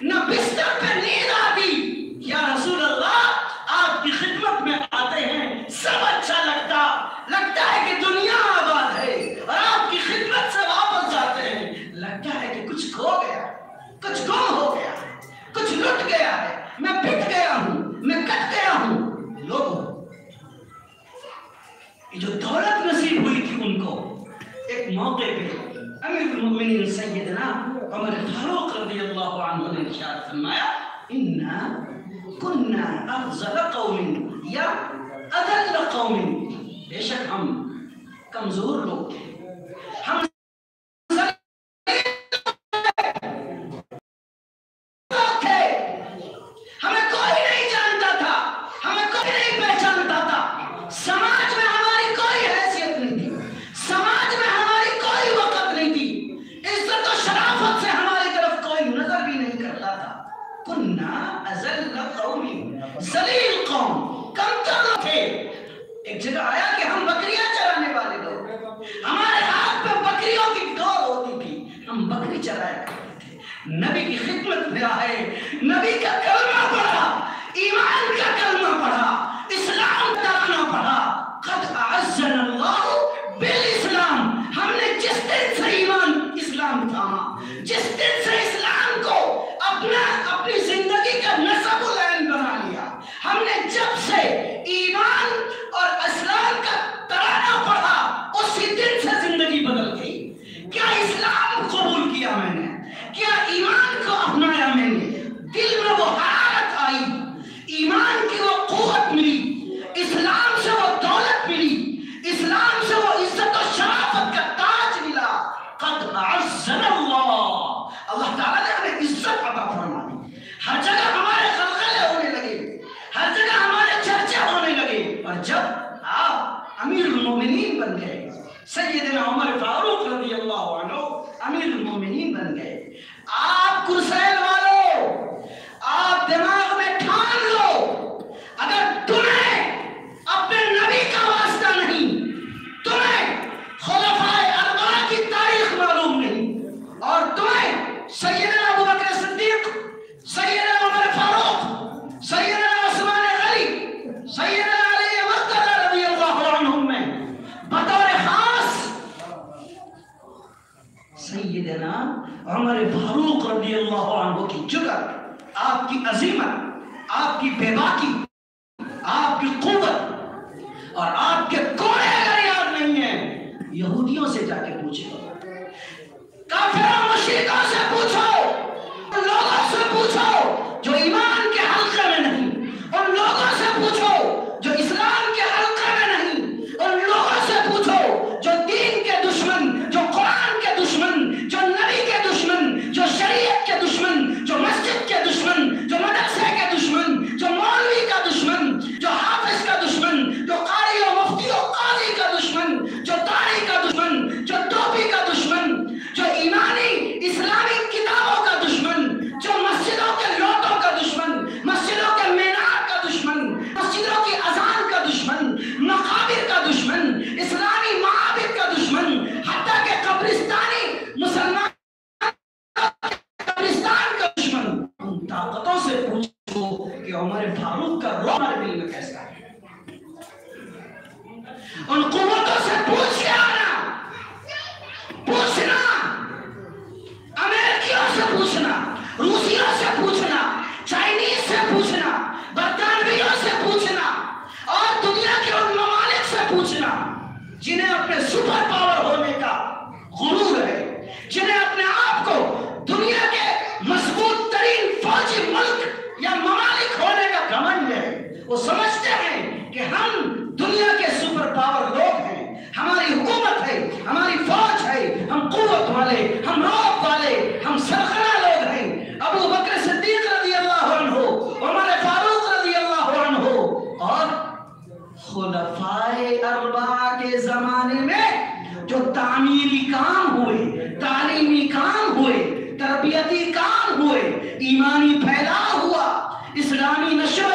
نہ بستر پہ نیند آتی. یا رسول اللہ آپ کی خدمت میں آتے ہیں سب اچھا لگتا ہے کہ دنیا آباد ہے، اور آپ کی خدمت سے واپس جاتے ہیں لگتا ہے کہ کچھ کھو گیا، کچھ گم ہو گیا، کچھ لٹ گیا ہے، میں پٹ گیا ہوں، میں کٹ گیا ہوں. لوگوں جو دولت نصیب ہوئی تھی ان کو، ایک موقع پہ امیر المؤمنین سیدنا عمر فاروق رضی اللہ عنہ نے ارشاد فرمایا انا کنا افضل قوم یا اذل قوم. بے شک ہم کمزور لوگ تھے، ہم ہمیں کوئی نہیں جانتا تھا، ہمیں کوئی نہیں پہچانتا تھا، سماج میں ہماری کوئی حیثیت نہیں تھی، سماج میں ہماری کوئی وقت نہیں تھی، عزت و شرافت سے ہماری طرف کوئی نظر بھی نہیں کرتا تھا. کننا اذل قوم، ذلیل قوم، کمتر تھے. ایک جگہ آیا کہ ہم بکریاں چرانے والے لوگ، ہمارے ہاتھ پہ بکریوں کی ڈور ہوتی تھی، ہم بکری چرایا کرتے تھے. نبی کی خدمت میں آئے، نبی کا کلمہ پڑھا، ایمان کا کلمہ پڑھا، اسلام کا کلمہ پڑھا. قد اعزنا اللہ بالاسلام. ہم نے جس دن سے ایمان اسلام تھاما، جس دن سے اسلام کو اپنی زندگی کا نصب العین بنا لیا، ہم نے جب سے ایمان اور اسلام کا ترانہ پڑھا اسی دن سے زندگی بدل گئی. کیا اسلام قبول کیا میں نے، کیا ایمان کو اپنایا میں نے، دل میں وہ حرارت آئی، ایمان کی وہ قوت ملی، اسلام سے وہ دولت ملی، اسلام سے وہ عزت و شرافت کا تاج ملا. قد اعزنا اللہ تعالیٰ نے ہمیں عزت عطا فرما دی. ہر جگہ ہمارے غلغلے ہونے لگے، ہر جگہ ہمارے چرچے ہونے لگے. اور جب آپ امیر المومنین بن گئے، سیدنا عمر فاروق رضی اللہ عنہ امیر المومنین بن گئے، آپ کرسیل والو، آپ دماغ میں ٹھان لو، اگر تمہیں اپنے نبی کا واسطہ نہیں، تمہیں خلفائے اربعہ کی تاریخ معلوم نہیں، اور تمہیں سیدنا ابو بکر صدیق، سیدنا عمر فاروق، سیدنا عثمان غنی، سیدنا علی مرتضی رضی اللہ عنہم میں بطور خاص سیدنا عمر فاروق رضی اللہ عنہ کی جرأت، آپ کی عظیمت، آپ کی بے باکی، آپ کی قوت اور آپ کے کوڑے اگر یاد نہیں ہیں، یہودیوں سے جا کے پوچھو، کافروں مشرکوں سے پوچھو، ان لوگوں سے پوچھو جو ایمان کے حلقے میں نہیں، ان لوگوں سے پوچھو جو اسلام کے حلقے میں نہیں، ان لوگوں سے پوچھو جو دین کے دشمن، جو قرآن کے دشمن، جو نبی کے دشمن، جو شریعت کے دشمن، جو مسجد کے دشمن، جو مدرسے کے دشمن، جو مولوی کا دشمن، جو حافظ کا دشمن، جو قاری و مفتی و قاضی کا دشمن، جو داعی کا دشمن، جو ٹوپی کا دشمن، جو ایمانی اسلامی کتابوں کا دشمن، جو مسجدوں کے لوٹوں کا دشمن، مسجدوں کے مینار کا دشمن، مسجدوں کی اذان کا دشمن، مقابر کا دشمن، اسلامی معابد کا دشمن، حتیٰ کہ قبرستانی مسلمان قبرستان کا دشمن، ان طاقتوں سے پوچھو کہ عمر فاروق کا روح ہمارے دل میں کیسا ہے. ان قوتوں سے پوچھ کے آنا، پوچھنا، امریکیوں سے پوچھنا، روسیوں سے پوچھنا، چائنیز سے پوچھنا، برطانویوں سے پوچھنا، اور دنیا کے ان ممالک سے پوچھنا جنہیں اپنے سپر پاور ہونے کا غرور ہے، جنہیں اپنے آپ کو دنیا کے مضبوط ترین فوجی ملک یا ممالک ہونے کا گھمنڈ ہے. وہ سمجھتے ہیں کہ ہم دنیا کے سپر پاور لوگ ہیں، ہماری حکومت ہے، ہماری فوج ہے، ہم قوت والے، ہم روب والے، ہم سرخنا لوگ ہیں. ابو بکر صدیق رضی اللہ عنہ، عمر فاروق رضی اللہ عنہ اور خلفائے اربعہ کے زمانے میں جو تعمیری کام ہوئے، تعلیمی کام ہوئے، تربیتی کام ہوئے، ایمانی پھیلاؤ ہوا، اسلامی نشو